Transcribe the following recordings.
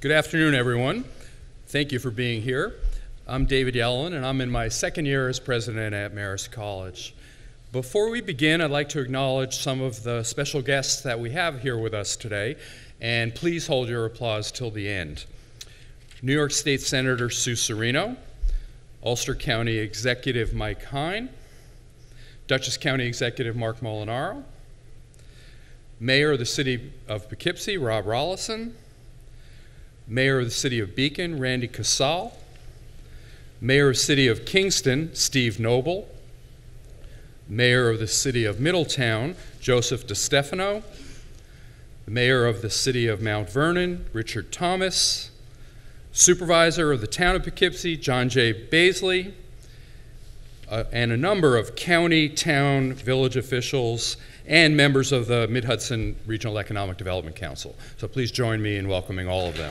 Good afternoon, everyone. Thank you for being here. I'm David Yellen, and I'm in my second year as president at Marist College. Before we begin, I'd like to acknowledge some of the special guests that we have here with us today, and please hold your applause till the end. New York State Senator Sue Serino, Ulster County Executive Mike Hine, Dutchess County Executive Mark Molinaro, Mayor of the City of Poughkeepsie, Rob Rollison, Mayor of the City of Beacon, Randy Casal, Mayor of the City of Kingston, Steve Noble, Mayor of the City of Middletown, Joseph DeStefano, the Mayor of the City of Mount Vernon, Richard Thomas, Supervisor of the Town of Poughkeepsie, John J. Baisley, and a number of county, town, village officials, and members of the Mid-Hudson Regional Economic Development Council. So please join me in welcoming all of them.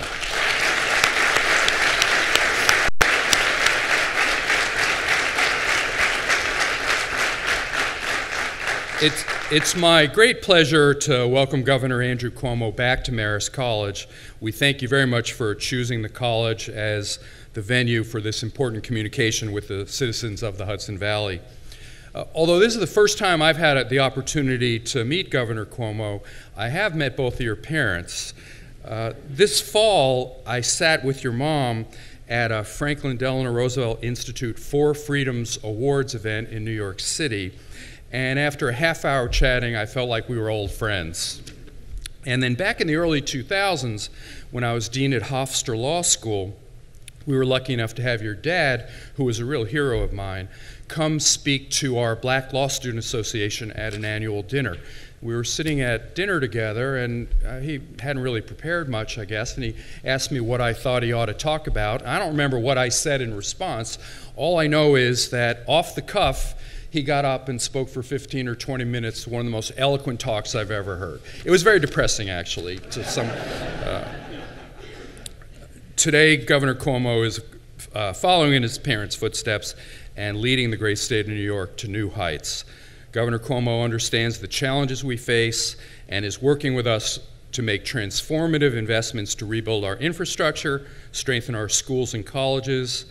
It's my great pleasure to welcome Governor Andrew Cuomo back to Marist College. We thank you very much for choosing the college as the venue for this important communication with the citizens of the Hudson Valley. Although this is the first time I've had the opportunity to meet Governor Cuomo, I have met both of your parents. This fall, I sat with your mom at a Franklin Delano Roosevelt Institute Four Freedoms Awards event in New York City. And after a half-hour chatting, I felt like we were old friends. And then back in the early 2000s, when I was dean at Hofstra Law School, we were lucky enough to have your dad, who was a real hero of mine, come speak to our Black Law Student Association at an annual dinner. We were sitting at dinner together, and he hadn't really prepared much, I guess, and he asked me what I thought he ought to talk about. I don't remember what I said in response. All I know is that off the cuff, he got up and spoke for 15 or 20 minutes, one of the most eloquent talks I've ever heard. It was very depressing, actually, to some. Today, Governor Cuomo is following in his parents' footsteps and leading the great state of New York to new heights. Governor Cuomo understands the challenges we face and is working with us to make transformative investments to rebuild our infrastructure, strengthen our schools and colleges,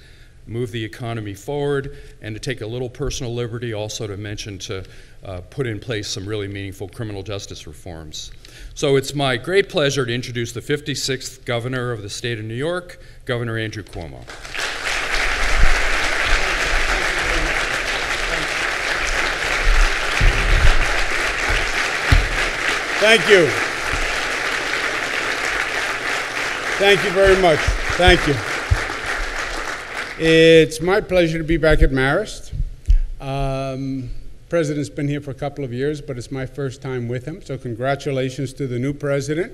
move the economy forward, and to take a little personal liberty also to mention to put in place some really meaningful criminal justice reforms. So it's my great pleasure to introduce the 56th Governor of the state of New York, Governor Andrew Cuomo. Thank you. Thank you very much. Thank you. It's my pleasure to be back at Marist. President's been here for a couple of years, but it's my first time with him, so congratulations to the new president.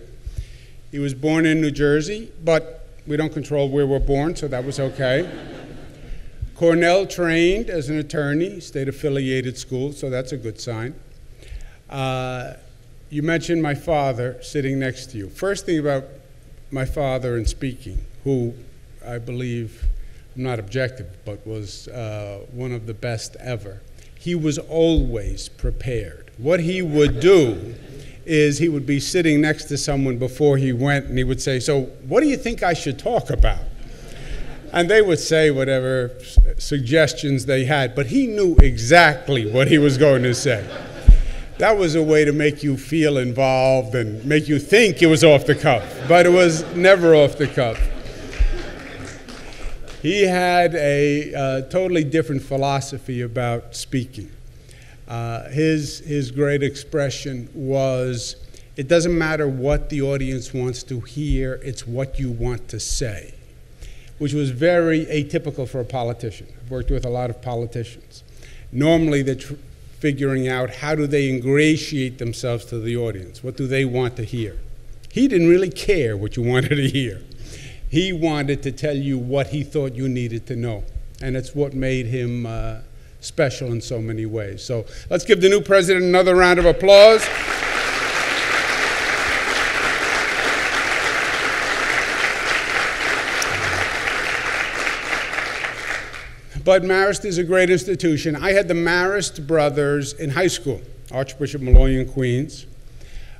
He was born in New Jersey, but we don't control where we're born, so that was okay. Cornell trained as an attorney, state-affiliated school, so that's a good sign. You mentioned my father sitting next to you. First thing about my father in speaking, who I believe, I'm not objective, but was one of the best ever. He was always prepared. What he would do is he would be sitting next to someone before he went, and he would say, "So what do you think I should talk about?" And they would say whatever suggestions they had, but he knew exactly what he was going to say. That was a way to make you feel involved and make you think it was off the cuff, but it was never off the cuff. He had a totally different philosophy about speaking. His great expression was, it doesn't matter what the audience wants to hear, it's what you want to say, which was very atypical for a politician. I've worked with a lot of politicians. Normally they're figuring out how do they ingratiate themselves to the audience, what do they want to hear. He didn't really care what you wanted to hear. He wanted to tell you what he thought you needed to know, and it's what made him special in so many ways. So let's give the new president another round of applause. But Marist is a great institution. I had the Marist brothers in high school, Archbishop Malloy in Queens,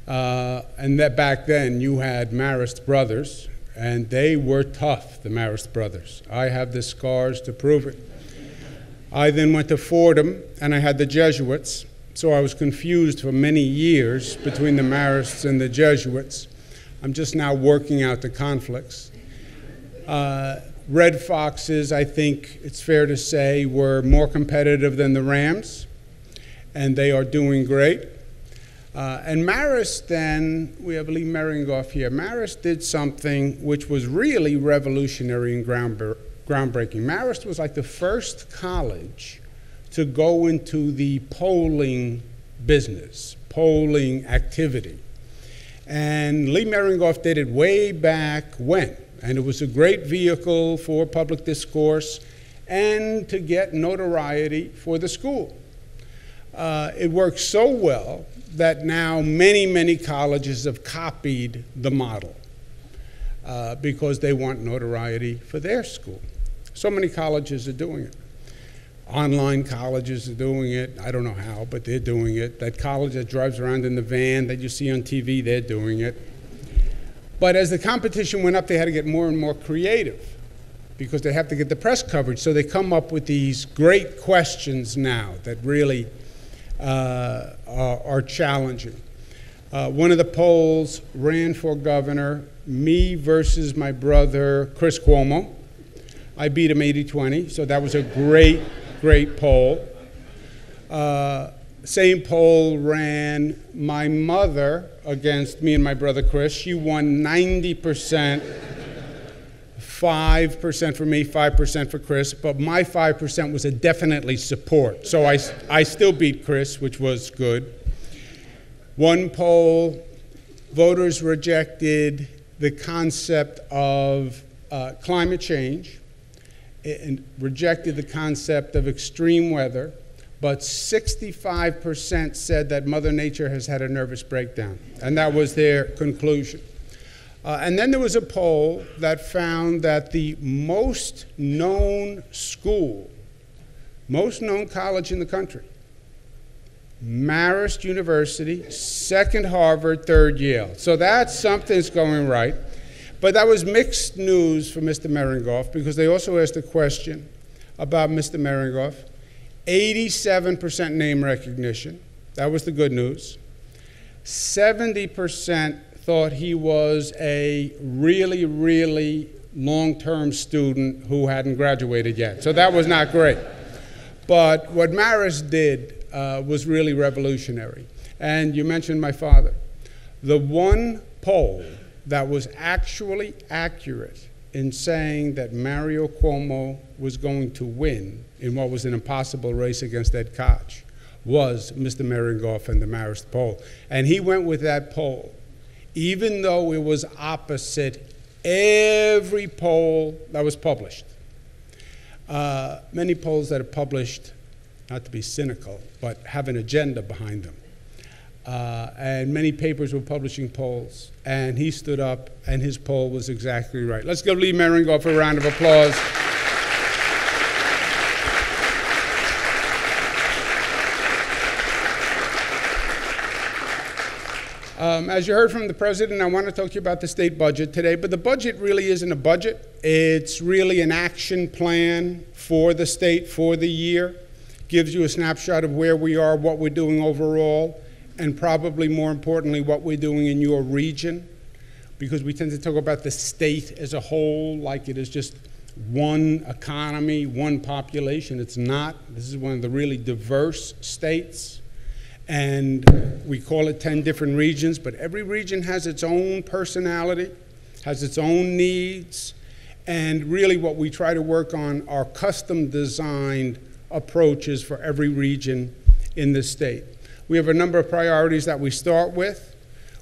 and that back then you had Marist brothers. And they were tough, the Marist brothers. I have the scars to prove it. I then went to Fordham, and I had the Jesuits, so I was confused for many years between the Marists and the Jesuits. I'm just now working out the conflicts. Red Foxes, I think it's fair to say, were more competitive than the Rams, and they are doing great. And Marist then, we have Lee Meringoff here. Marist did something which was really revolutionary and groundbreaking. Marist was like the first college to go into the polling business, polling activity. And Lee Meringoff did it way back when. And it was a great vehicle for public discourse and to get notoriety for the school. It worked so well that now many, many colleges have copied the model because they want notoriety for their school. So many colleges are doing it. Online colleges are doing it. I don't know how, but they're doing it. That college that drives around in the van that you see on TV, they're doing it. But as the competition went up, they had to get more and more creative because they have to get the press coverage. So they come up with these great questions now that really are challenging. One of the polls ran for governor, me versus my brother, Chris Cuomo. I beat him 80-20, so that was a great, great poll. Same poll ran my mother against me and my brother Chris. She won 90%, 5% for me, 5% for Chris, but my 5% was a definitely support. So I still beat Chris, which was good. One poll, voters rejected the concept of climate change and rejected the concept of extreme weather, but 65% said that Mother Nature has had a nervous breakdown, and that was their conclusion. And then there was a poll that found that the most known school, most known college in the country, Marist University, second Harvard, third Yale. So that's something's going right. But that was mixed news for Mr. Meringoff because they also asked a question about Mr. Meringoff. 87% name recognition. That was the good news. 70% thought he was a really, really long-term student who hadn't graduated yet. So that was not great. But what Marist did was really revolutionary. And you mentioned my father. The one poll that was actually accurate in saying that Mario Cuomo was going to win in what was an impossible race against Ed Koch was Mr. Meringoff and the Marist poll. And he went with that poll, even though it was opposite every poll that was published. Many polls that are published, not to be cynical, but have an agenda behind them. And many papers were publishing polls, and he stood up, and his poll was exactly right. Let's give Lee Meringoff a round of applause. As you heard from the president, I want to talk to you about the state budget today, but the budget really isn't a budget. It's really an action plan for the state for the year. Gives you a snapshot of where we are, what we're doing overall, and probably more importantly, what we're doing in your region, because we tend to talk about the state as a whole like it is just one economy, one population. It's not. This is one of the really diverse states, and we call it 10 different regions, but every region has its own personality, has its own needs, and really what we try to work on are custom-designed approaches for every region in the state. We have a number of priorities that we start with.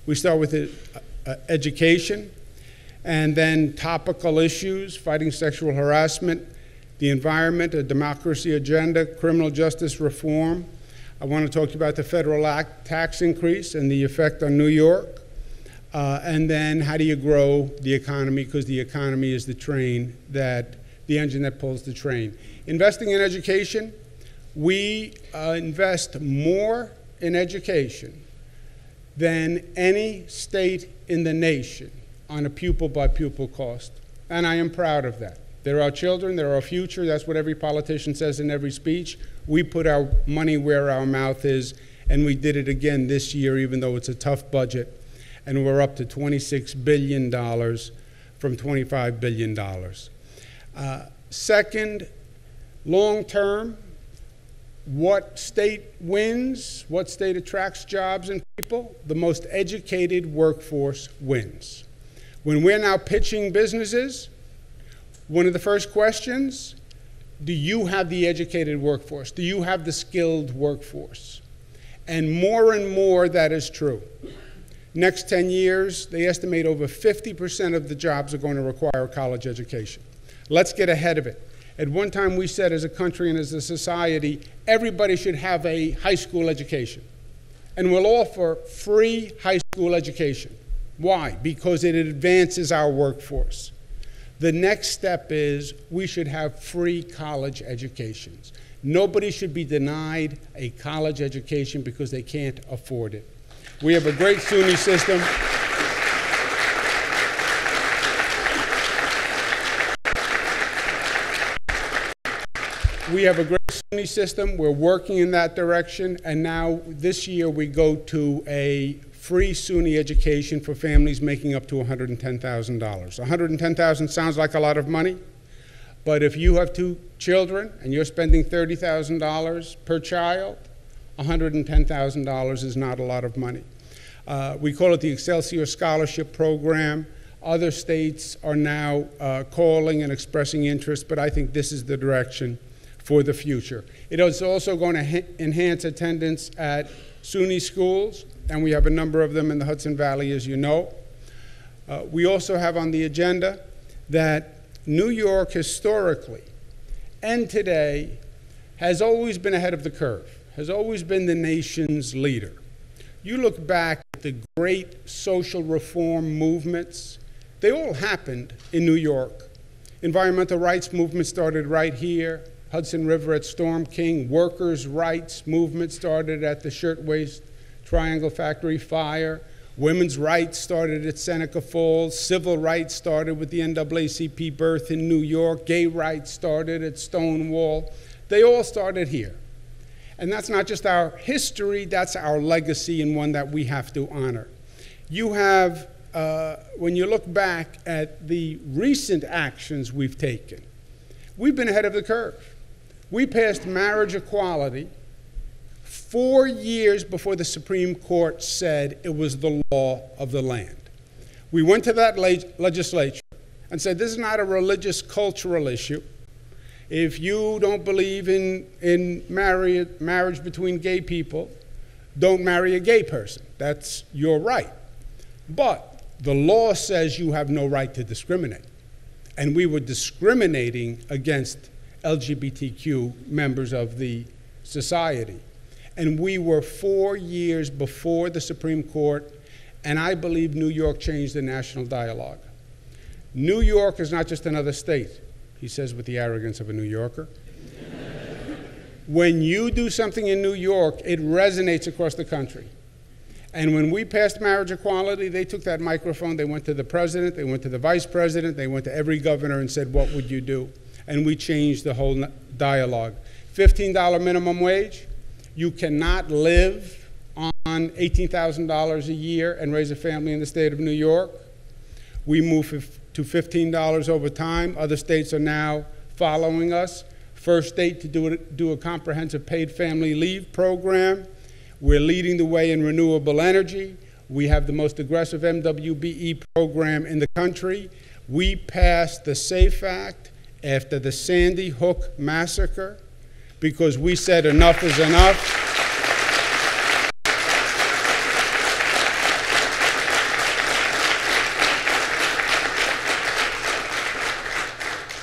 We start with education, and then topical issues, fighting sexual harassment, the environment, a democracy agenda, criminal justice reform. I want to talk to you about the federal tax increase and the effect on New York. And then how do you grow the economy, because the economy is the engine that pulls the train. Investing in education, we invest more in education than any state in the nation. on a pupil-by-pupil cost, and I am proud of that. They're our children, they're our future. That's what every politician says in every speech. We put our money where our mouth is, and we did it again this year, even though it's a tough budget, and we're up to $26 billion from $25 billion. Second, long-term, what state wins? What state attracts jobs and people? The most educated workforce wins. When we're now pitching businesses, one of the first questions, do you have the educated workforce? Do you have the skilled workforce? And more that is true. Next 10 years, they estimate over 50% of the jobs are going to require a college education. Let's get ahead of it. At one time, we said as a country and as a society, everybody should have a high school education. And we'll offer free high school education. Why? Because it advances our workforce. The next step is we should have free college educations. Nobody should be denied a college education because they can't afford it. We have a great SUNY system. We have a great SUNY system. We're working in that direction. And now this year we go to a free SUNY education for families making up to $110,000. $110,000 sounds like a lot of money, but if you have 2 children and you're spending $30,000 per child, $110,000 is not a lot of money. We call it the Excelsior Scholarship Program. Other states are now calling and expressing interest, but I think this is the direction for the future. It is also going to enhance attendance at SUNY schools, and we have a number of them in the Hudson Valley, as you know. We also have on the agenda that New York historically and today has always been ahead of the curve, has always been the nation's leader. You look back at the great social reform movements, they all happened in New York. Environmental rights movement started right here. Hudson River at Storm King. Workers' rights movement started at the Shirtwaist Triangle Factory fire. Women's rights started at Seneca Falls. Civil rights started with the NAACP birth in New York. Gay rights started at Stonewall. They all started here. And that's not just our history, that's our legacy, and one that we have to honor. You have, when you look back at the recent actions we've taken, we've been ahead of the curve. We passed marriage equality 4 years before the Supreme Court said it was the law of the land. We went to that legislature and said, this is not a religious, cultural issue. If you don't believe in marriage between gay people, don't marry a gay person. That's your right. But the law says you have no right to discriminate. And we were discriminating against LGBTQ members of the society. And we were 4 years before the Supreme Court, and I believe New York changed the national dialogue. New York is not just another state, he says with the arrogance of a New Yorker. When you do something in New York, it resonates across the country. And when we passed marriage equality, they took that microphone, they went to the president, they went to the vice president, they went to every governor and said, what would you do? And we changed the whole dialogue. $15 minimum wage. You cannot live on $18,000 a year and raise a family in the state of New York. We moved to $15 over time. Other states are now following us. First state to do a comprehensive paid family leave program. We're leading the way in renewable energy. We have the most aggressive MWBE program in the country. We passed the SAFE Act after the Sandy Hook massacre because we said enough is enough.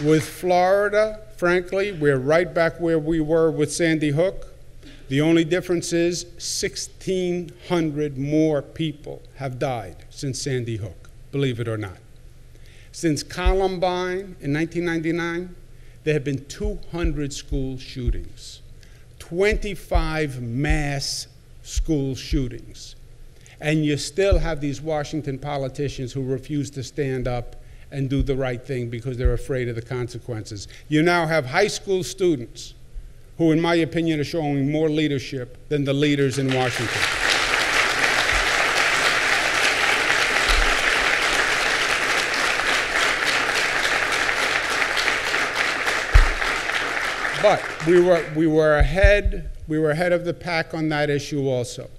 With Florida, frankly, we're right back where we were with Sandy Hook. The only difference is 1,600 more people have died since Sandy Hook, believe it or not. Since Columbine in 1999, there have been 200 school shootings, 25 mass school shootings. And you still have these Washington politicians who refuse to stand up and do the right thing because they're afraid of the consequences. You now have high school students who, in my opinion, are showing more leadership than the leaders in Washington. But we were ahead of the pack on that issue also.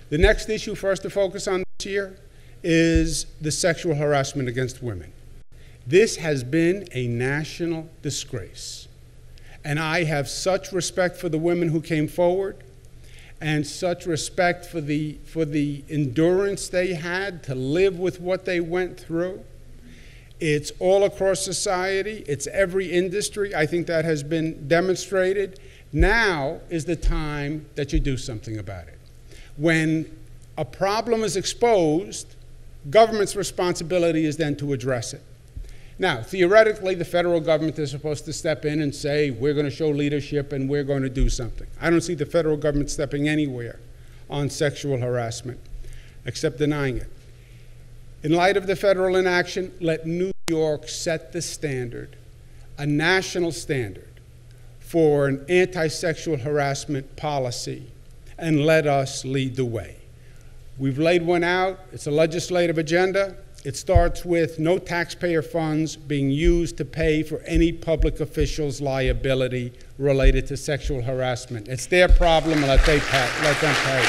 The next issue for us to focus on this year is the sexual harassment against women. This has been a national disgrace. And I have such respect for the women who came forward and such respect for the endurance they had to live with what they went through. It's all across society. It's every industry. I think that has been demonstrated. Now is the time that you do something about it. When a problem is exposed, government's responsibility is then to address it. Now, theoretically, the federal government is supposed to step in and say, we're going to show leadership and we're going to do something. I don't see the federal government stepping anywhere on sexual harassment, except denying it. In light of the federal inaction, let New York set the standard, a national standard, for an anti-sexual harassment policy, and let us lead the way. We've laid one out. It's a legislative agenda. It starts with no taxpayer funds being used to pay for any public official's liability related to sexual harassment. It's their problem, and let them pay.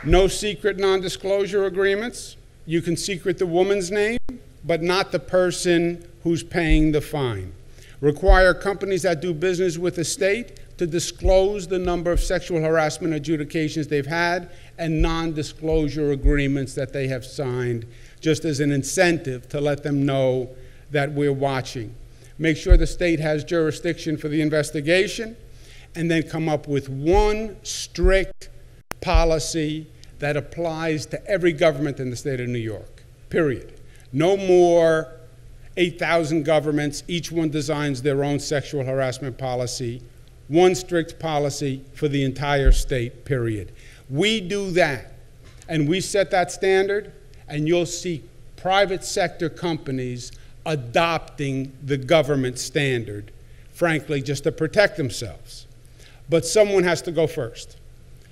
No secret non-disclosure agreements. You can secret the woman's name, but not the person who's paying the fine. Require companies that do business with the state to disclose the number of sexual harassment adjudications they've had and non-disclosure agreements that they have signed, just as an incentive to let them know that we're watching. Make sure the state has jurisdiction for the investigation, and then come up with one strict policy that applies to every government in the state of New York, period. No more 8,000 governments, each one designs their own sexual harassment policy. One strict policy for the entire state, period. We do that, and we set that standard, and you'll see private sector companies adopting the government standard, frankly, just to protect themselves. But someone has to go first,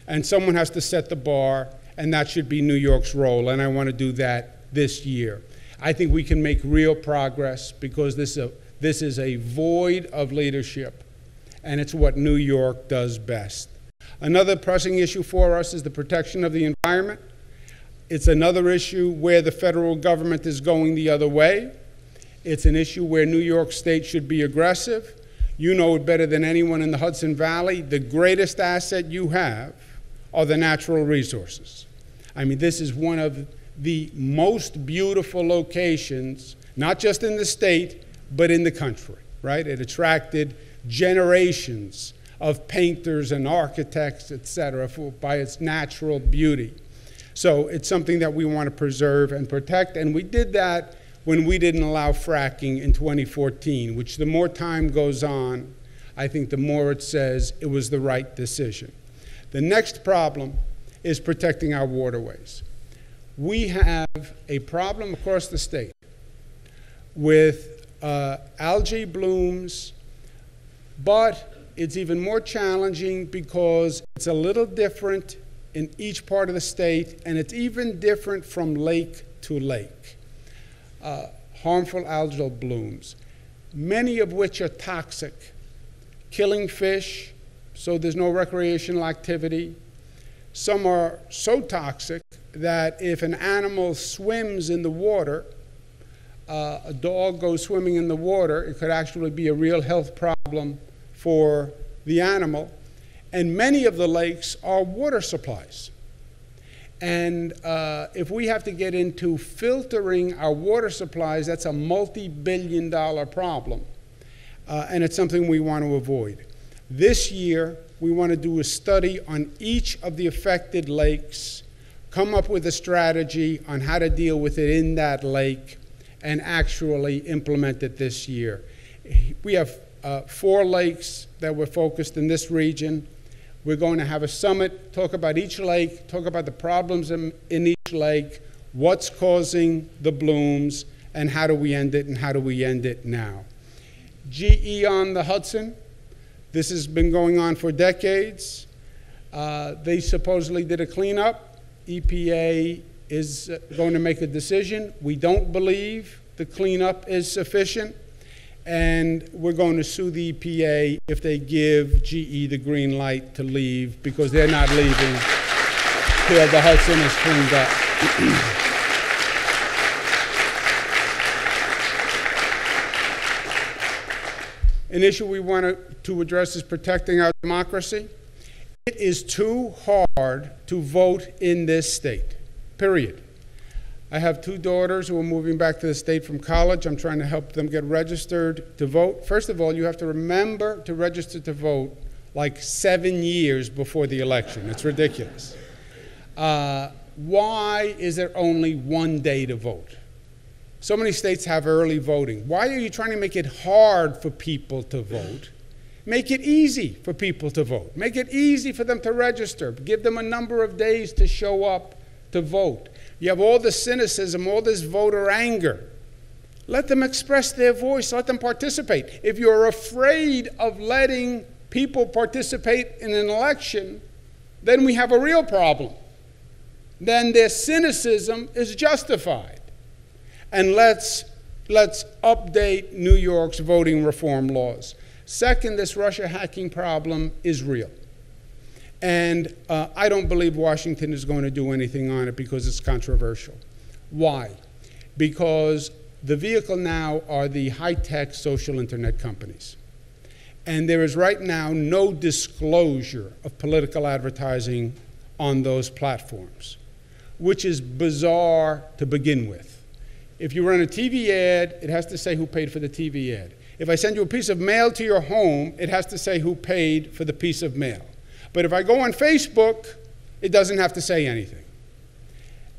and someone has to set the bar, and that should be New York's role, and I want to do that this year. I think we can make real progress because this is a void of leadership, and it's what New York does best. Another pressing issue for us is the protection of the environment. It's another issue where the federal government is going the other way. It's an issue where New York State should be aggressive. You know it better than anyone in the Hudson Valley. The greatest asset you have are the natural resources. I mean, this is one of the most beautiful locations, not just in the state, but in the country, right? It attracted generations of painters and architects, et cetera, by its natural beauty. So it's something that we want to preserve and protect, and we did that when we didn't allow fracking in 2014, which the more time goes on, I think the more it says it was the right decision. The next problem is protecting our waterways. We have a problem across the state with algae blooms, but it's even more challenging because it's a little different in each part of the state, and it's even different from lake to lake. Harmful algal blooms, many of which are toxic, killing fish, so there's no recreational activity. Some are so toxic that if an animal swims in the water, a dog goes swimming in the water, it could actually be a real health problem for the animal. And many of the lakes are water supplies. And if we have to get into filtering our water supplies, that's a multi-billion-dollar problem. And it's something we want to avoid. This year, we want to do a study on each of the affected lakes, come up with a strategy on how to deal with it in that lake, and actually implement it this year. We have 4 lakes that we're focused in this region. We're going to have a summit, talk about each lake, talk about the problems in each lake, what's causing the blooms, and how do we end it, and how do we end it now. GE on the Hudson, this has been going on for decades. They supposedly did a cleanup. EPA is going to make a decision. We don't believe the cleanup is sufficient, and we're going to sue the EPA if they give GE the green light to leave, because they're not leaving till the Hudson is cleaned up. An issue we want to address is protecting our democracy. It is too hard to vote in this state, period. I have 2 daughters who are moving back to the state from college. I'm trying to help them get registered to vote. First of all, you have to remember to register to vote like 7 years before the election. It's ridiculous. Why is there only 1 day to vote? So many states have early voting. Why are you trying to make it hard for people to vote? Make it easy for people to vote. Make it easy for them to register. Give them a number of days to show up to vote. You have all this cynicism, all this voter anger. Let them express their voice. Let them participate. If you're afraid of letting people participate in an election, then we have a real problem. Then their cynicism is justified. And let's update New York's voting reform laws. Second, this Russia hacking problem is real. And I don't believe Washington is going to do anything on it because it's controversial. Why? Because the vehicle now are the high-tech social internet companies. And there is right now no disclosure of political advertising on those platforms, which is bizarre to begin with. If you run a TV ad, it has to say who paid for the TV ad. If I send you a piece of mail to your home, it has to say who paid for the piece of mail. But if I go on Facebook, it doesn't have to say anything.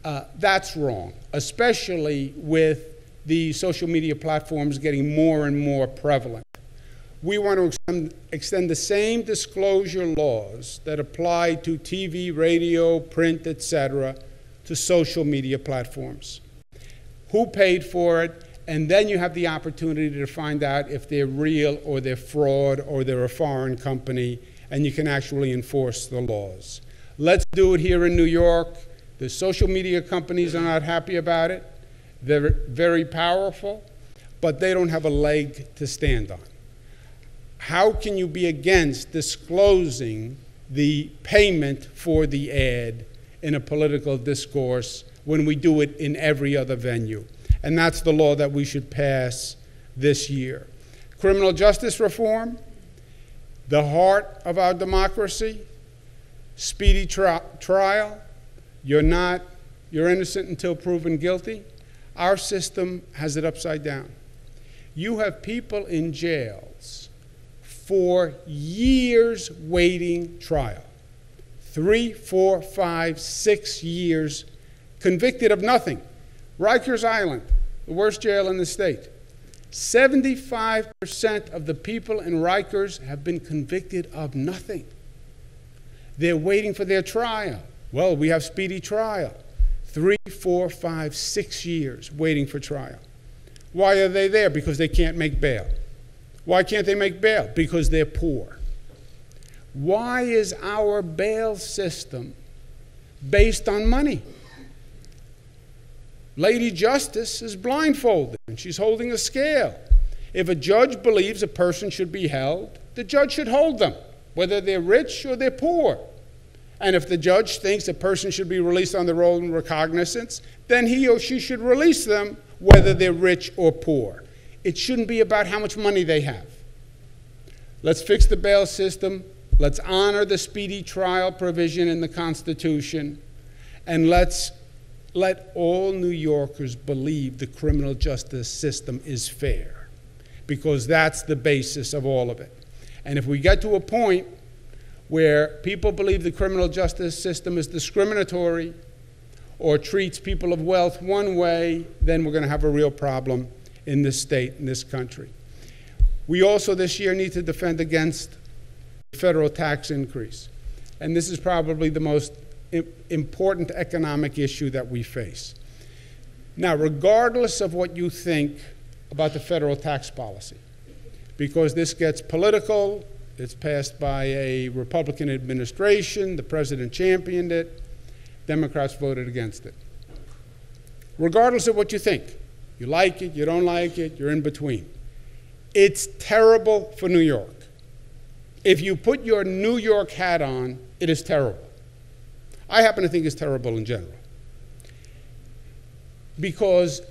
That's wrong, especially with the social media platforms getting more and more prevalent. We want to extend the same disclosure laws that apply to TV, radio, print, etc., to social media platforms. Who paid for it? And then you have the opportunity to find out if they're real or they're fraud or they're a foreign company, and you can actually enforce the laws. Let's do it here in New York. The social media companies are not happy about it. They're very powerful, but they don't have a leg to stand on. How can you be against disclosing the payment for the ad in a political discourse when we do it in every other venue? And that's the law that we should pass this year. Criminal justice reform, the heart of our democracy, speedy trial. You're innocent until proven guilty. Our system has it upside down. You have people in jails for years waiting trial. 3, 4, 5, 6 years, convicted of nothing. Rikers Island, the worst jail in the state. 75% of the people in Rikers have been convicted of nothing. They're waiting for their trial. Well, we have speedy trial. 3, 4, 5, 6 years waiting for trial. Why are they there? Because they can't make bail. Why can't they make bail? Because they're poor. Why is our bail system based on money? Lady Justice is blindfolded, and she's holding a scale. If a judge believes a person should be held, the judge should hold them, whether they're rich or they're poor. And if the judge thinks a person should be released on their own recognizance, then he or she should release them, whether they're rich or poor. It shouldn't be about how much money they have. Let's fix the bail system. Let's honor the speedy trial provision in the Constitution. And let's let all New Yorkers believe the criminal justice system is fair, because that's the basis of all of it. And if we get to a point where people believe the criminal justice system is discriminatory or treats people of wealth one way, then we're going to have a real problem in this state, in this country. We also this year need to defend against federal tax increase. And this is probably the most important economic issue that we face. Now, regardless of what you think about the federal tax policy, because this gets political, it's passed by a Republican administration, the president championed it, Democrats voted against it. Regardless of what you think, you like it, you don't like it, you're in between. It's terrible for New York. If you put your New York hat on, it is terrible. I happen to think it's terrible in general. Because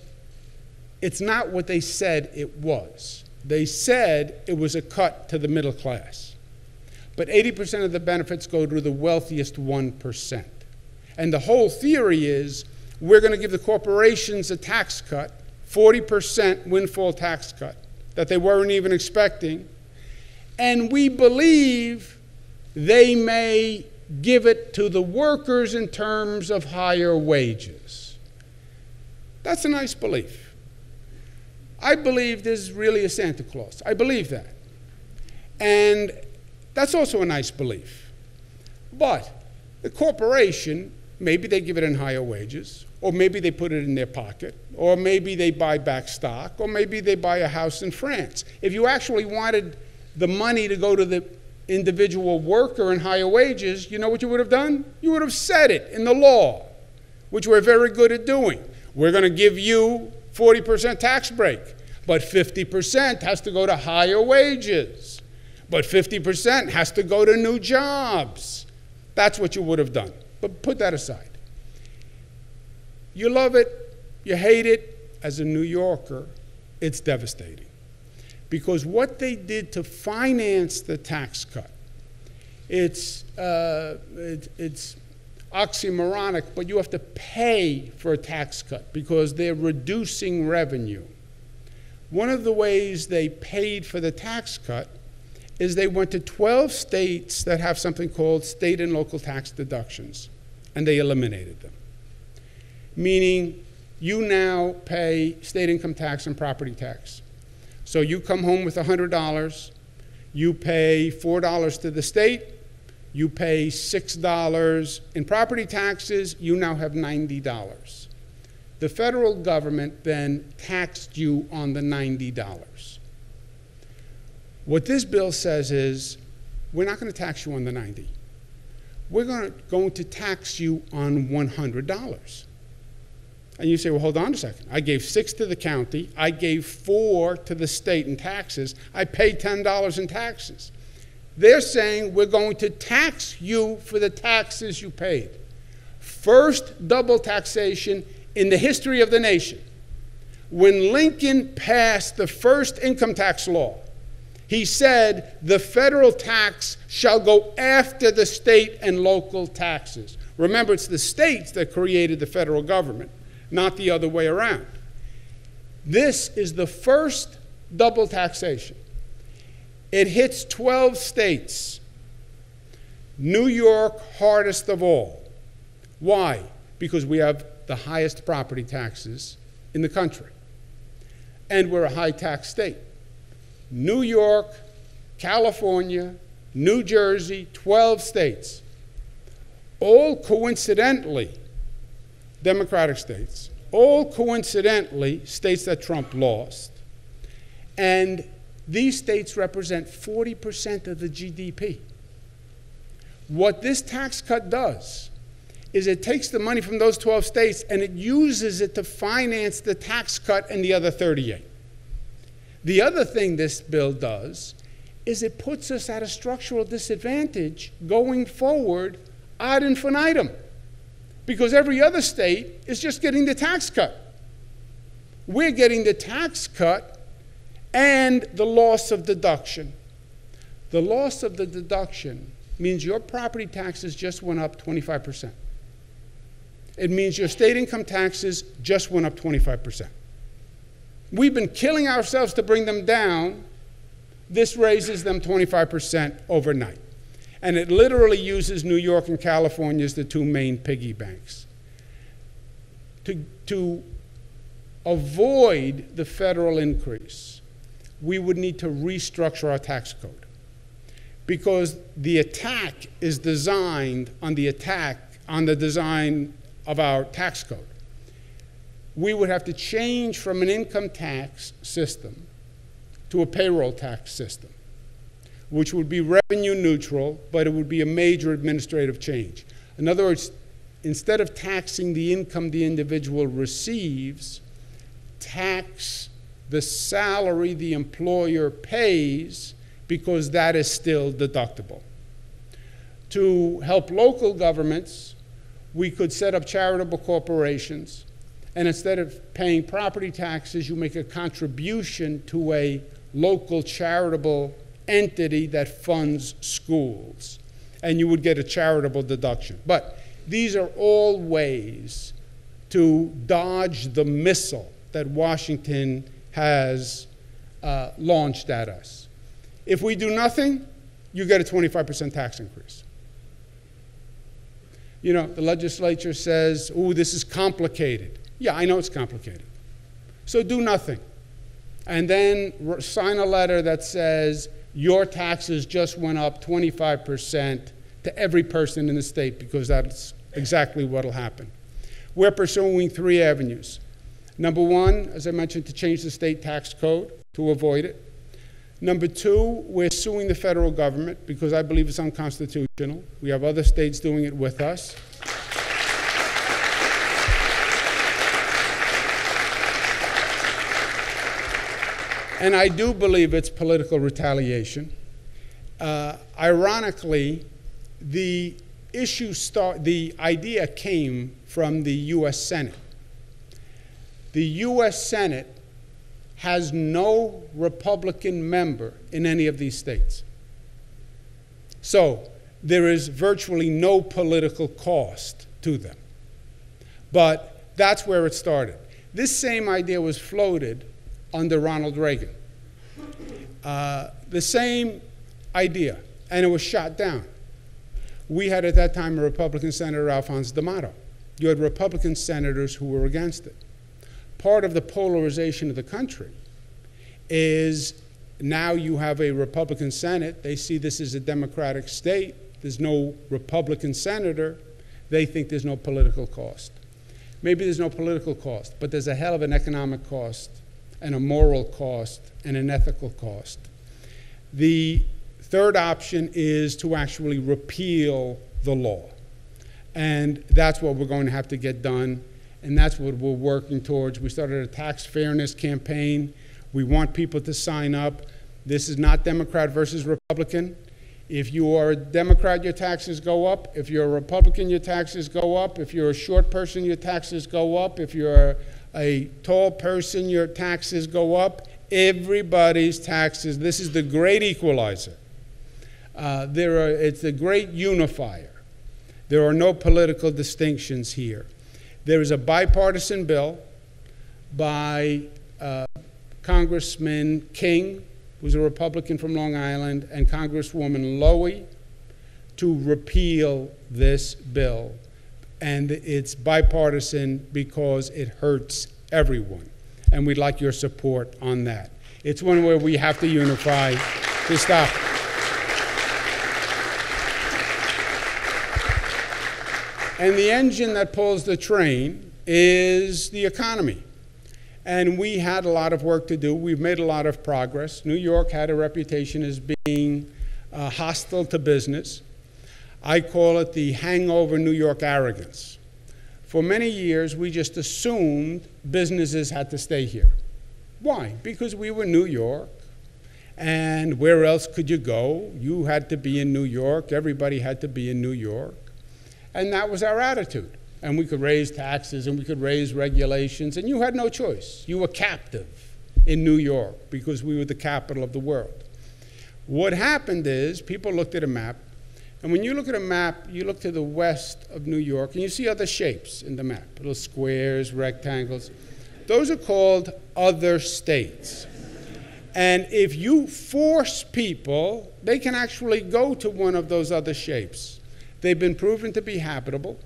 it's not what they said it was. They said it was a cut to the middle class. But 80% of the benefits go to the wealthiest 1%. And the whole theory is we're going to give the corporations a tax cut, 40% windfall tax cut, that they weren't even expecting. And we believe they may give it to the workers in terms of higher wages. That's a nice belief. I believe there's really a Santa Claus. I believe that. And that's also a nice belief. But the corporation, maybe they give it in higher wages, or maybe they put it in their pocket, or maybe they buy back stock, or maybe they buy a house in France. If you actually wanted the money to go to the individual worker in higher wages, you know what you would have done? You would have said it in the law, which we're very good at doing. We're going to give you 40% tax break, but 50% has to go to higher wages, but 50% has to go to new jobs. That's what you would have done. But put that aside. You love it, you hate it. As a New Yorker, it's devastating. Because what they did to finance the tax cut, it's oxymoronic, but you have to pay for a tax cut because they're reducing revenue. One of the ways they paid for the tax cut is they went to 12 states that have something called state and local tax deductions, and they eliminated them. Meaning, you now pay state income tax and property tax. So you come home with $100, you pay $4 to the state, you pay $6 in property taxes, you now have $90. The federal government then taxed you on the $90. What this bill says is, we're not going to tax you on the $90. We're going to tax you on $100. And you say, well, hold on a second. I gave $6 to the county. I gave $4 to the state in taxes. I paid $10 in taxes. They're saying we're going to tax you for the taxes you paid. First double taxation in the history of the nation. When Lincoln passed the first income tax law, he said the federal tax shall go after the state and local taxes. Remember, it's the states that created the federal government, not the other way around. This is the first double taxation. It hits 12 states. New York, hardest of all. Why? Because we have the highest property taxes in the country. And we're a high tax state. New York, California, New Jersey, 12 states. All coincidentally, Democratic states, all coincidentally states that Trump lost. And these states represent 40% of the GDP. What this tax cut does is it takes the money from those 12 states and it uses it to finance the tax cut in the other 38. The other thing this bill does is it puts us at a structural disadvantage going forward ad infinitum, because every other state is just getting the tax cut. We're getting the tax cut and the loss of deduction. The loss of the deduction means your property taxes just went up 25%. It means your state income taxes just went up 25%. We've been killing ourselves to bring them down. This raises them 25% overnight. And it literally uses New York and California as the two main piggy banks. To avoid the federal increase, we would need to restructure our tax code. because the attack is designed on the design of our tax code. We would have to change from an income tax system to a payroll tax system, which would be revenue neutral, but it would be a major administrative change. In other words, instead of taxing the income the individual receives, tax the salary the employer pays, because that is still deductible. To help local governments, we could set up charitable corporations, and instead of paying property taxes, you make a contribution to a local charitable entity that funds schools, and you would get a charitable deduction. But these are all ways to dodge the missile that Washington has launched at us. If we do nothing, you get a 25% tax increase. You know, the legislature says, "Ooh, this is complicated." Yeah, I know it's complicated. So do nothing. And then sign a letter that says your taxes just went up 25% to every person in the state, because that's exactly what will happen. We're pursuing 3 avenues. Number 1, as I mentioned, to change the state tax code to avoid it. Number 2, we're suing the federal government because I believe it's unconstitutional. We have other states doing it with us. And I do believe it's political retaliation. Ironically, the idea came from the U.S. Senate. The U.S. Senate has no Republican member in any of these states. So there is virtually no political cost to them. But that's where it started. This same idea was floated under Ronald Reagan. The same idea, and it was shot down. We had at that time a Republican Senator, Alphonse D'Amato. You had Republican senators who were against it. Part of the polarization of the country is now you have a Republican Senate. They see this as a Democratic state. There's no Republican senator. They think there's no political cost. Maybe there's no political cost, but there's a hell of an economic cost and a moral cost and an ethical cost. The third option is to actually repeal the law. And that's what we're going to have to get done, and that's what we're working towards. We started a tax fairness campaign. We want people to sign up. This is not Democrat versus Republican. If you are a Democrat, your taxes go up. If you're a Republican, your taxes go up. If you're a short person, your taxes go up. If you're a tall person, your taxes go up. Everybody's taxes. This is the great equalizer. It's the great unifier. There are no political distinctions here. There is a bipartisan bill by Congressman King, who's a Republican from Long Island, and Congresswoman Lowy, to repeal this bill. And it's bipartisan because it hurts everyone. And we'd like your support on that. It's one where we have to unify to stop it. And the engine that pulls the train is the economy. And we had a lot of work to do. We've made a lot of progress. New York had a reputation as being hostile to business. I call it the hangover New York arrogance. For many years, we just assumed businesses had to stay here. Why? Because we were New York. And where else could you go? You had to be in New York. Everybody had to be in New York. And that was our attitude. And we could raise taxes and we could raise regulations, and you had no choice. You were captive in New York because we were the capital of the world. What happened is people looked at a map, and when you look at a map, you look to the west of New York, and you see other shapes in the map, little squares, rectangles. Those are called other states. And if you force people, they can actually go to one of those other shapes. They've been proven to be habitable.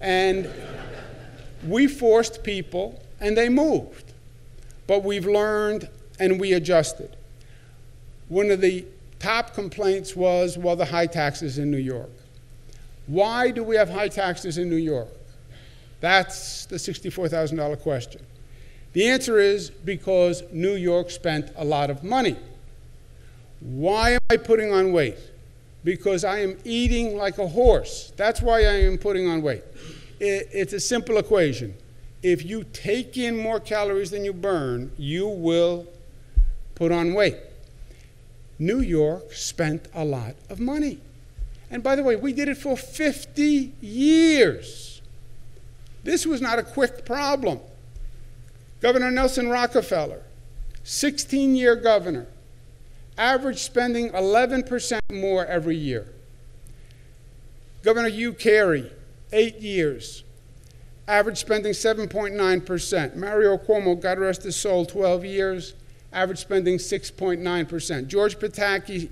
And we forced people, and they moved. But we've learned, and we adjusted. One of the top complaints was, well, the high taxes in New York. Why do we have high taxes in New York? That's the $64,000 question. The answer is because New York spent a lot of money. Why am I putting on weight? Because I am eating like a horse. That's why I am putting on weight. It's a simple equation. If you take in more calories than you burn, you will put on weight. New York spent a lot of money. And by the way, we did it for 50 years. This was not a quick problem. Governor Nelson Rockefeller, 16-year governor, average spending 11% more every year. Governor Hugh Carey, 8 years, average spending 7.9%. Mario Cuomo, God rest his soul, 12 years, average spending 6.9%. George Pataki,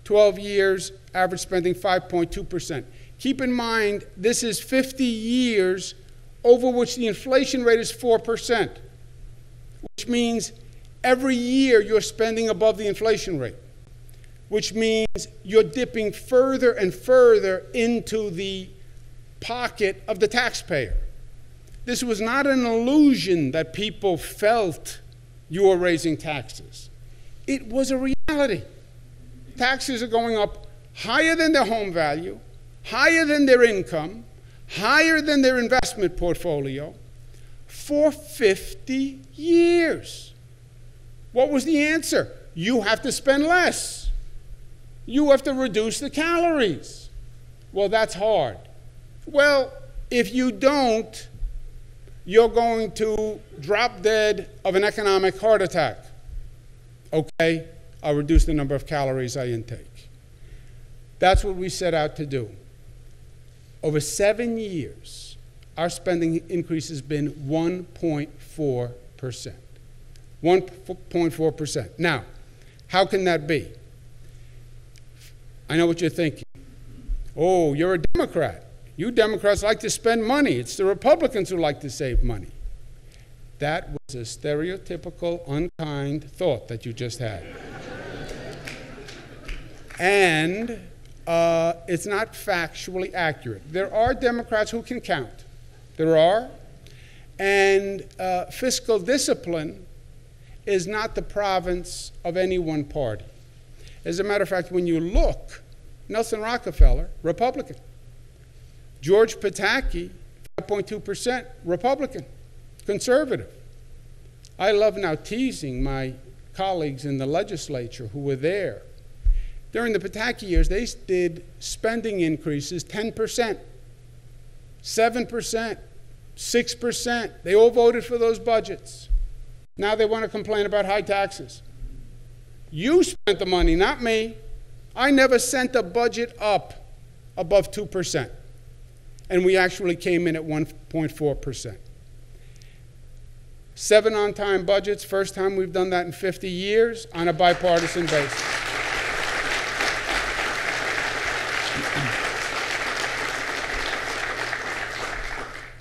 12 years, average spending 5.2%. Keep in mind, this is 50 years over which the inflation rate is 4%, which means every year you're spending above the inflation rate, which means you're dipping further and further into the pocket of the taxpayer. This was not an illusion that people felt you were raising taxes. It was a reality. Taxes are going up higher than their home value, higher than their income, higher than their investment portfolio for 50 years. What was the answer? You have to spend less. You have to reduce the calories. Well, that's hard. Well, if you don't, you're going to drop dead of an economic heart attack. Okay, I'll reduce the number of calories I intake. That's what we set out to do. Over 7 years, our spending increase has been 1.4%. 1.4%. Now, how can that be? I know what you're thinking. Oh, you're a Democrat. You Democrats like to spend money. It's the Republicans who like to save money. That was a stereotypical, unkind thought that you just had. And it's not factually accurate. There are Democrats who can count. There are. And fiscal discipline is not the province of any one party. As a matter of fact, when you look, Nelson Rockefeller, Republican. George Pataki, 5.2%, Republican, conservative. I love now teasing my colleagues in the legislature who were there. During the Pataki years, they did spending increases 10%, 7%, 6%. They all voted for those budgets. Now they want to complain about high taxes. You spent the money, not me. I never sent a budget up above 2%. And we actually came in at 1.4%. 7 on-time budgets, first time we've done that in 50 years on a bipartisan basis.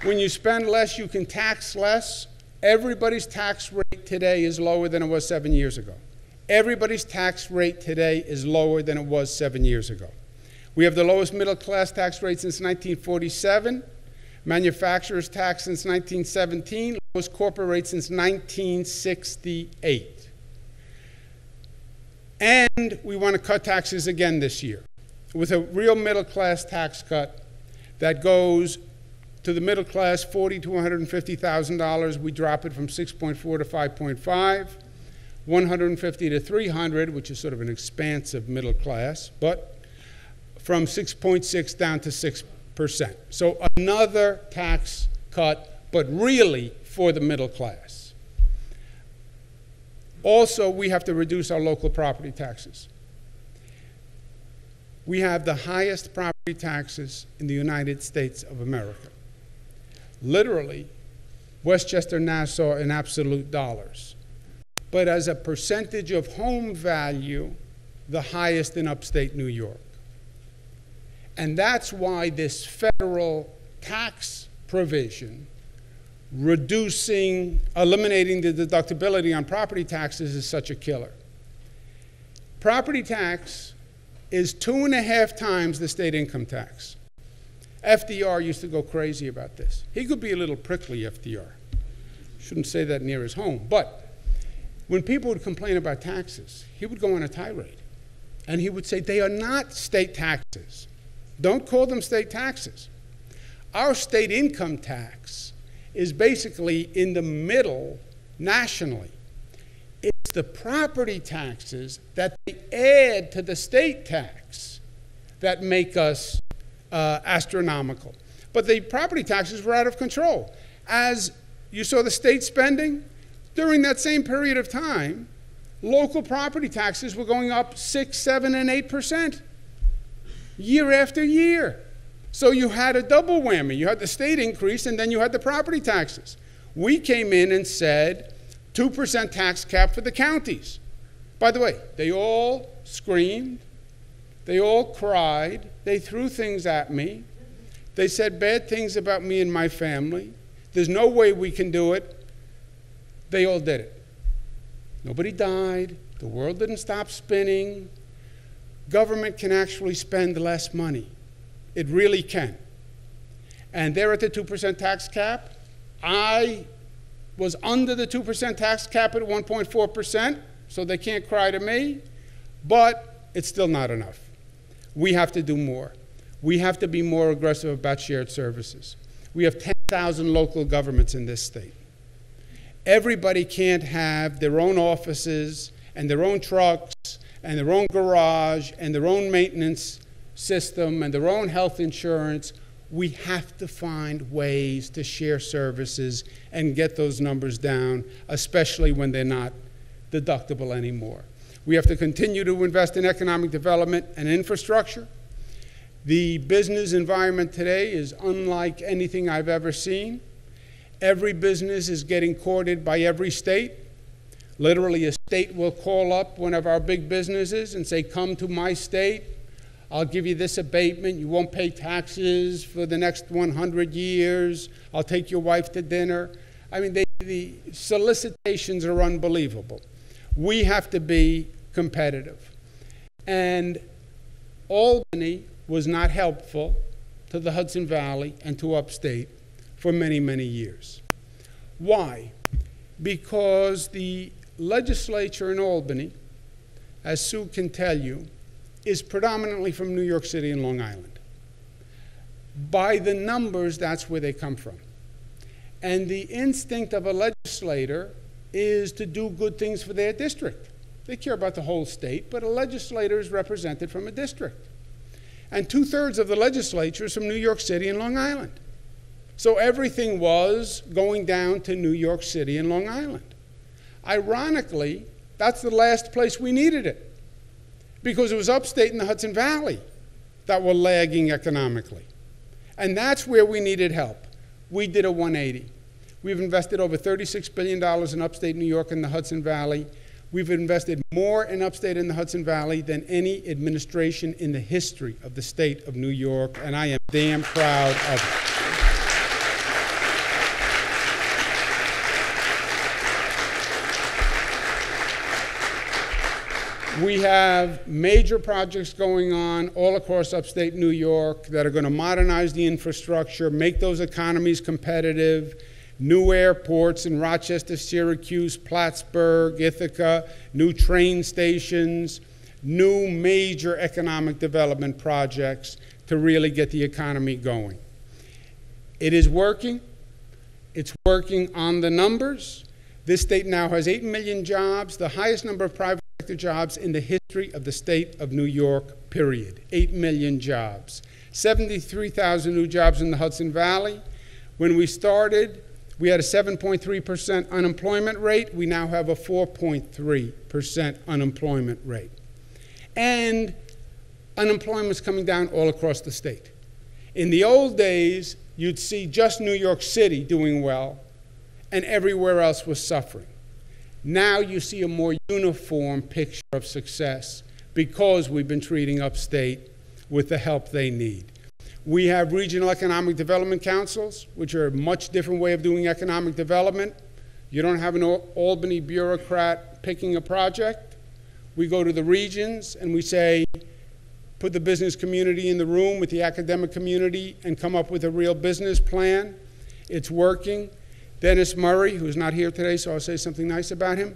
When you spend less, you can tax less. Everybody's tax rate today is lower than it was 7 years ago. Everybody's tax rate today is lower than it was 7 years ago. We have the lowest middle-class tax rate since 1947, manufacturer's tax since 1917, lowest corporate rate since 1968. And we want to cut taxes again this year with a real middle-class tax cut that goes to the middle class, $40,000 to $150,000. We drop it from 6.4 to 5.5, 150 to 300, which is sort of an expansive middle class, but from 6.6 down to 6%. So another tax cut, but really for the middle class. Also, we have to reduce our local property taxes. We have the highest property taxes in the United States of America. Literally, Westchester, Nassau in absolute dollars. But as a percentage of home value, the highest in upstate New York. And that's why this federal tax provision, eliminating the deductibility on property taxes is such a killer. Property tax is 2.5 times the state income tax. FDR used to go crazy about this. He could be a little prickly, FDR. Shouldn't say that near his home. But when people would complain about taxes, he would go on a tirade. And he would say, they are not state taxes. Don't call them state taxes. Our state income tax is basically in the middle nationally. It's the property taxes that they add to the state tax that make us astronomical. But the property taxes were out of control. As you saw the state spending, during that same period of time, local property taxes were going up 6, 7, and 8% year after year. So you had a double whammy. You had the state increase, and then you had the property taxes. We came in and said 2% tax cap for the counties. By the way, they all screamed. They all cried. They threw things at me. They said bad things about me and my family. There's no way we can do it. They all did it. Nobody died. The world didn't stop spinning. Government can actually spend less money. It really can. And they're at the 2% tax cap. I was under the 2% tax cap at 1.4%, so they can't cry to me. But it's still not enough. We have to do more. We have to be more aggressive about shared services. We have 10,000 local governments in this state. Everybody can't have their own offices and their own trucks and their own garage and their own maintenance system and their own health insurance. We have to find ways to share services and get those numbers down, especially when they're not deductible anymore. We have to continue to invest in economic development and infrastructure. The business environment today is unlike anything I've ever seen. Every business is getting courted by every state. Literally, a state will call up one of our big businesses and say, come to my state. I'll give you this abatement. You won't pay taxes for the next 100 years. I'll take your wife to dinner. I mean, the solicitations are unbelievable. We have to be competitive. And Albany was not helpful to the Hudson Valley and to upstate for many, many years. Why? Because the legislature in Albany, as Sue can tell you, is predominantly from New York City and Long Island. By the numbers, that's where they come from. And the instinct of a legislator is to do good things for their district. They care about the whole state, but a legislator is represented from a district. And 2/3 of the legislature is from New York City and Long Island. So everything was going down to New York City and Long Island. Ironically, that's the last place we needed it, because it was upstate in the Hudson Valley that were lagging economically. And that's where we needed help. We did a 180. We've invested over $36 billion in upstate New York and the Hudson Valley. We've invested more in upstate in the Hudson Valley than any administration in the history of the state of New York, and I am damn proud of it. We have major projects going on all across upstate New York that are going to modernize the infrastructure, make those economies competitive. New airports in Rochester, Syracuse, Plattsburgh, Ithaca, new train stations, new major economic development projects to really get the economy going. It is working. It's working on the numbers. This state now has 8 million jobs, the highest number of private sector jobs in the history of the state of New York, period. 8 million jobs. 73,000 new jobs in the Hudson Valley. When we started, we had a 7.3% unemployment rate. We now have a 4.3% unemployment rate. And unemployment's coming down all across the state. In the old days, you'd see just New York City doing well, and everywhere else was suffering. Now you see a more uniform picture of success because we've been treating upstate with the help they need. We have regional economic development councils, which are a much different way of doing economic development. You don't have an Albany bureaucrat picking a project. We go to the regions and we say, put the business community in the room with the academic community and come up with a real business plan. It's working. Dennis Murray, who's not here today, so I'll say something nice about him.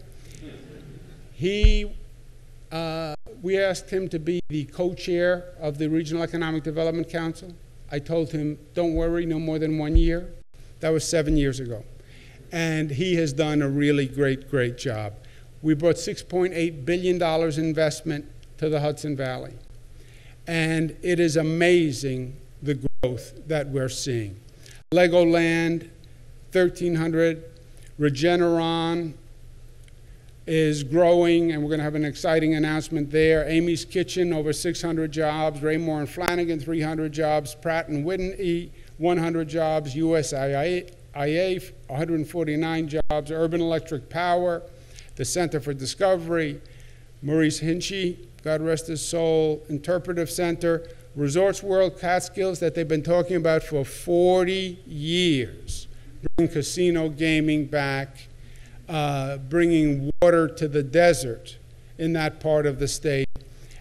We asked him to be the co-chair of the Regional Economic Development Council. I told him, don't worry, no more than 1 year. That was 7 years ago. And he has done a really great job. We brought $6.8 billion investment to the Hudson Valley. And it is amazing the growth that we're seeing. Legoland, 1,300. Regeneron is growing, and we're going to have an exciting announcement there. Amy's Kitchen, over 600 jobs. Raymore and Flanagan, 300 jobs. Pratt and Whitney, 100 jobs. USIA, 149 jobs. Urban Electric Power, the Center for Discovery. Maurice Hinchy, God rest his soul. Interpretive Center. Resorts World Catskills that they've been talking about for 40 years. Bringing casino gaming back. Bringing water to the desert in that part of the state.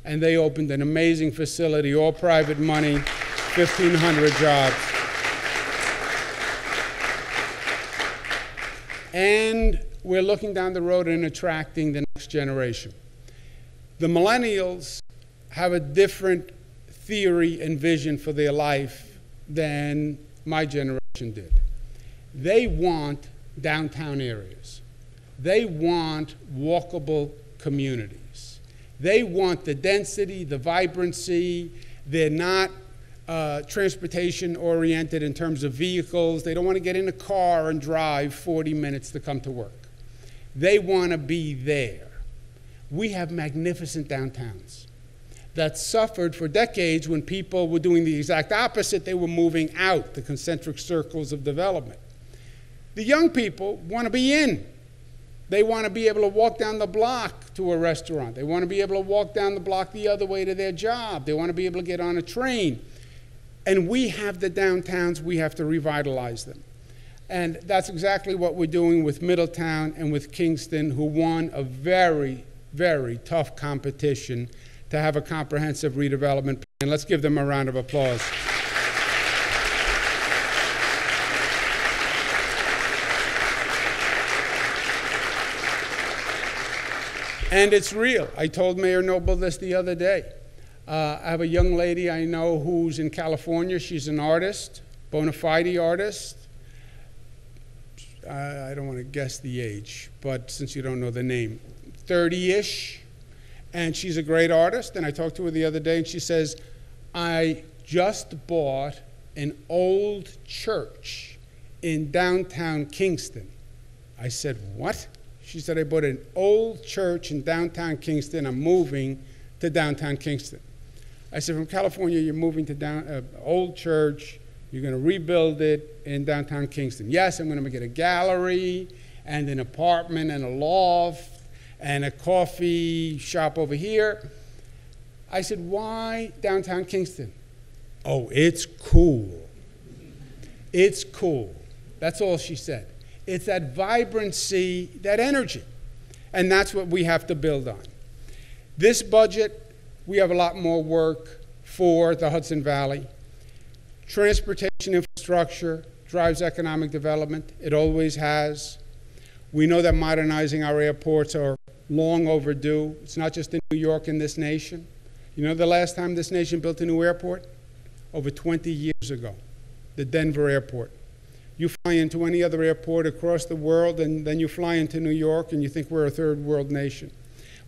And they opened an amazing facility, all private money, 1,500 jobs. And we're looking down the road and attracting the next generation. The millennials have a different theory and vision for their life than my generation did. They want downtown areas. They want walkable communities. They want the density, the vibrancy. They're not transportation oriented in terms of vehicles. They don't want to get in a car and drive 40 minutes to come to work. They want to be there. We have magnificent downtowns that suffered for decades when people were doing the exact opposite. They were moving out, the concentric circles of development. The young people want to be in. They want to be able to walk down the block to a restaurant. They want to be able to walk down the block the other way to their job. They want to be able to get on a train. And we have the downtowns. We have to revitalize them. And that's exactly what we're doing with Middletown and with Kingston, who won a very tough competition to have a comprehensive redevelopment plan. Let's give them a round of applause. And it's real. I told Mayor Noble this the other day. I have a young lady I know who's in California. She's an artist, bona fide artist. I don't want to guess the age, but since you don't know the name, 30-ish. And she's a great artist. And I talked to her the other day, and she says, I just bought an old church in downtown Kingston. I said, what? She said, I bought an old church in downtown Kingston. I'm moving to downtown Kingston. I said, from California, you're moving to old church. You're going to rebuild it in downtown Kingston. Yes, I'm going to make it a gallery and an apartment and a loft and a coffee shop over here. I said, why downtown Kingston? Oh, it's cool. It's cool. That's all she said. It's that vibrancy, that energy. And that's what we have to build on. This budget, we have a lot more work for the Hudson Valley. Transportation infrastructure drives economic development. It always has. We know that modernizing our airports are long overdue. It's not just in New York and this nation. You know the last time this nation built a new airport? Over 20 years ago, the Denver airport. You fly into any other airport across the world, and then you fly into New York, and you think we're a third world nation.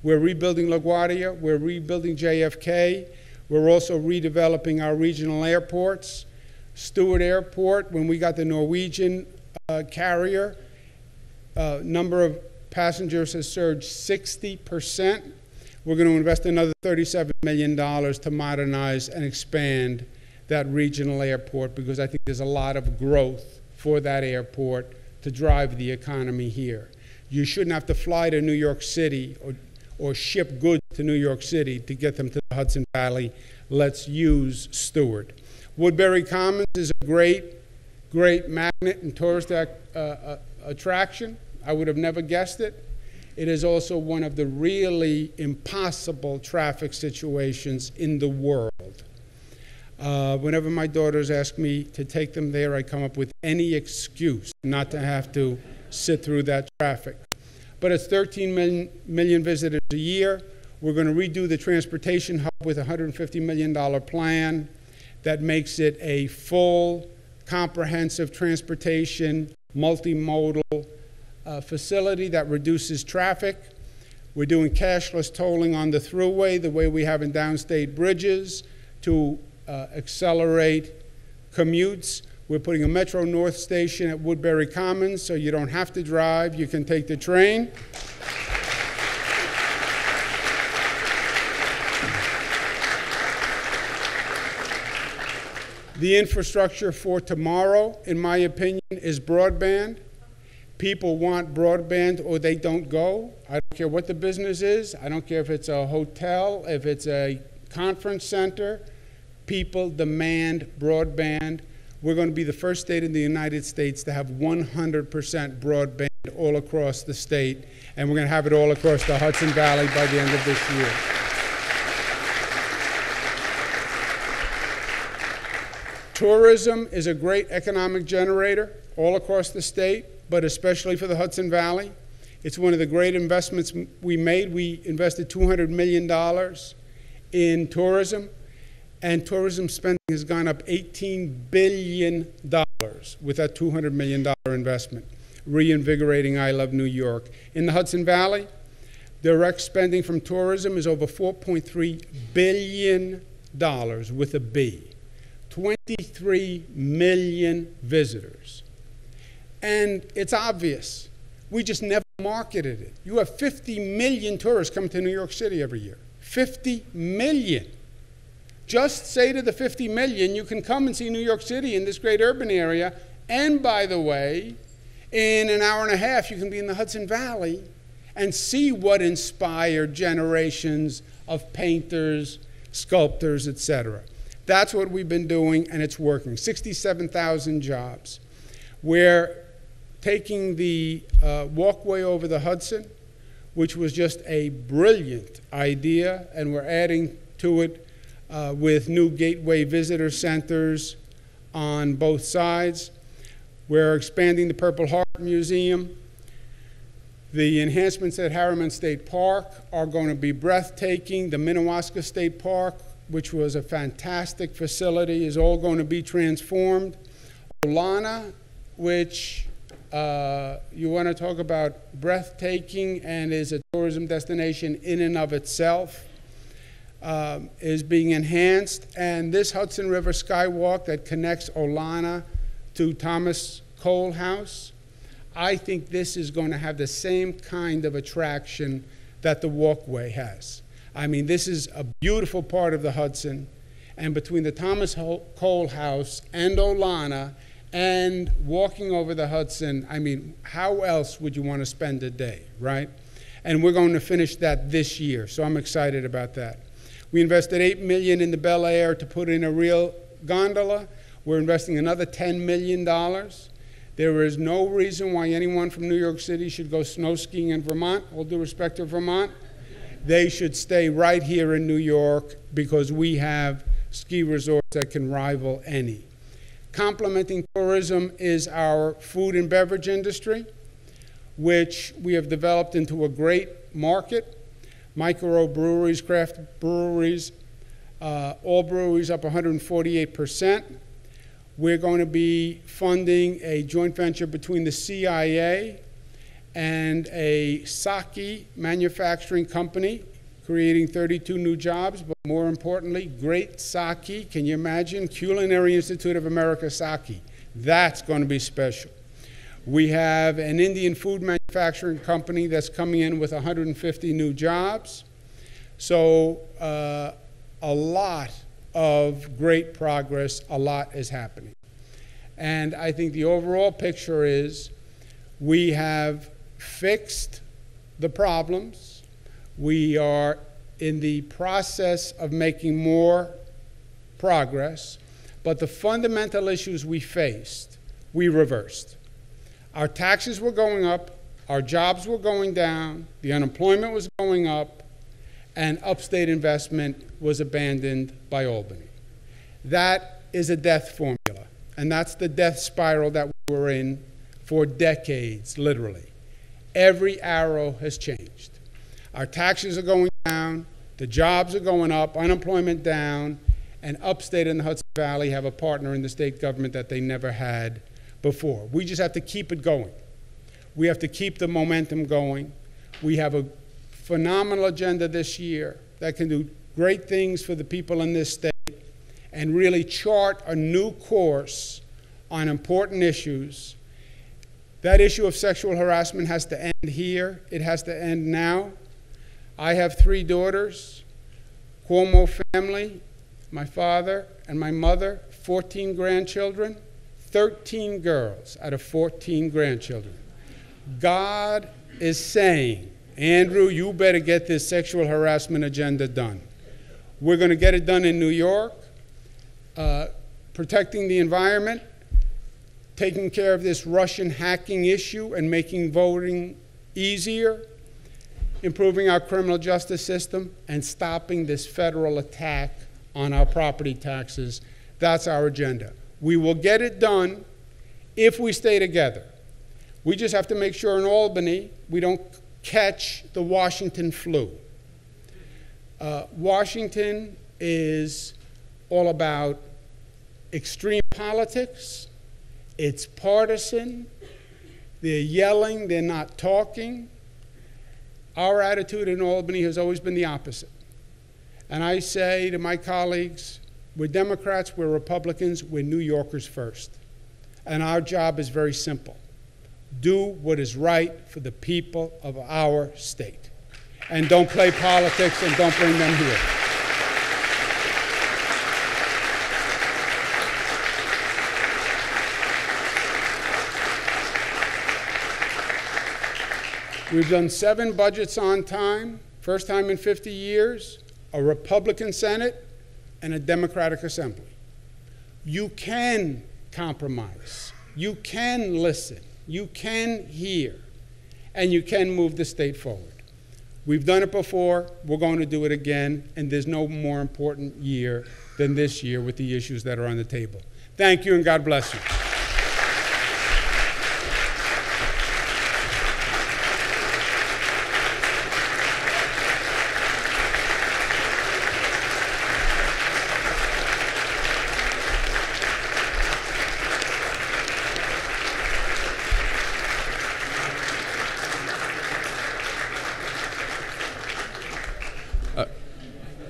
We're rebuilding LaGuardia. We're rebuilding JFK. We're also redeveloping our regional airports. Stewart Airport, when we got the Norwegian carrier, number of passengers has surged 60%. We're going to invest another $37 million to modernize and expand that regional airport, because I think there's a lot of growth for that airport to drive the economy here. You shouldn't have to fly to New York City or ship goods to New York City to get them to the Hudson Valley. Let's use Stewart. Woodbury Commons is a great magnet and tourist attraction. I would have never guessed it. it is also one of the really impossible traffic situations in the world. Whenever my daughters ask me to take them there, I come up with any excuse not to have to sit through that traffic. But it's 13 million visitors a year. We're going to redo the transportation hub with a $150 million plan that makes it a full, comprehensive transportation, multimodal facility that reduces traffic. We're doing cashless tolling on the thruway the way we have in downstate bridges to accelerate commutes. We're putting a Metro North station at Woodbury Commons so you don't have to drive, you can take the train. The infrastructure for tomorrow, in my opinion, is broadband. People want broadband or they don't go. I don't care what the business is. I don't care if it's a hotel, if it's a conference center. People demand broadband. We're going to be the first state in the United States to have 100% broadband all across the state, and we're going to have it all across the Hudson Valley by the end of this year. Tourism is a great economic generator all across the state, but especially for the Hudson Valley. It's one of the great investments we made. We invested $200 million in tourism, and tourism spending has gone up $18 billion with that $200 million investment, reinvigorating I Love New York. In the Hudson Valley, direct spending from tourism is over $4.3 billion with a B. 23 million visitors. And it's obvious. We just never marketed it. You have 50 million tourists come to New York City every year. 50 million. Just say to the 50 million, you can come and see New York City in this great urban area. And by the way, in an hour and a half, you can be in the Hudson Valley and see what inspired generations of painters, sculptors, etc. That's what we've been doing, and it's working. 67,000 jobs. We're taking the walkway over the Hudson, which was just a brilliant idea, and we're adding to it with new gateway visitor centers on both sides. We're expanding the Purple Heart Museum. The enhancements at Harriman State Park are going to be breathtaking. The Minnewaska State Park, which was a fantastic facility, is all going to be transformed. Olana, which you want to talk about breathtaking and is a tourism destination in and of itself, is being enhanced. And this Hudson River Skywalk that connects Olana to Thomas Cole House, I think this is going to have the same kind of attraction that the walkway has. I mean, this is a beautiful part of the Hudson, and between the Thomas Cole House and Olana and walking over the Hudson, I mean, how else would you want to spend a day, right? And we're going to finish that this year, so I'm excited about that. We invested $8 million in the Bel Air to put in a real gondola. We're investing another $10 million. There is no reason why anyone from New York City should go snow skiing in Vermont, all due respect to Vermont. They should stay right here in New York because we have ski resorts that can rival any. Complementing tourism is our food and beverage industry, which we have developed into a great market. Microbreweries, craft breweries, all breweries up 148%. We're going to be funding a joint venture between the CIA and a sake manufacturing company, creating 32 new jobs, but more importantly, great sake. Can you imagine? Culinary Institute of America sake. That's going to be special. We have an Indian food manufacturing company that's coming in with 150 new jobs. So a lot of great progress, a lot is happening. And I think the overall picture is we have fixed the problems. We are in the process of making more progress, but the fundamental issues we faced, we reversed. Our taxes were going up, Our jobs were going down, the unemployment was going up, and upstate investment was abandoned by Albany. That is a death formula, and that's the death spiral that we were in for decades, literally. Every arrow has changed. Our taxes are going down, the jobs are going up, unemployment down, and upstate in the Hudson Valley have a partner in the state government that they never had before. We just have to keep it going. We have to keep the momentum going. We have a phenomenal agenda this year that can do great things for the people in this state and really chart a new course on important issues. That issue of sexual harassment has to end here. It has to end now. I have 3 daughters, Cuomo family, my father and my mother, 14 grandchildren, 13 girls out of 14 grandchildren. God is saying, Andrew, you better get this sexual harassment agenda done. We're going to get it done in New York, protecting the environment, taking care of this Russian hacking issue and making voting easier, improving our criminal justice system, and stopping this federal attack on our property taxes. That's our agenda. We will get it done if we stay together. We just have to make sure in Albany we don't catch the Washington flu. Washington is all about extreme politics. It's partisan. They're yelling, they're not talking. Our attitude in Albany has always been the opposite. And I say to my colleagues, we're Democrats, we're Republicans, we're New Yorkers first. And our job is very simple. Do what is right for the people of our state. And don't play politics and don't bring them here. We've done 7 budgets on time, first time in 50 years, a Republican Senate, and a Democratic Assembly. You can compromise. You can listen. You can hear. And you can move the state forward. We've done it before. We're going to do it again. And there's no more important year than this year with the issues that are on the table. Thank you, and God bless you.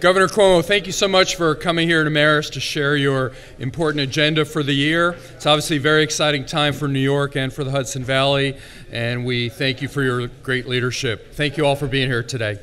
Governor Cuomo, thank you so much for coming here to Marist to share your important agenda for the year. It's obviously a very exciting time for New York and for the Hudson Valley, and we thank you for your great leadership. Thank you all for being here today.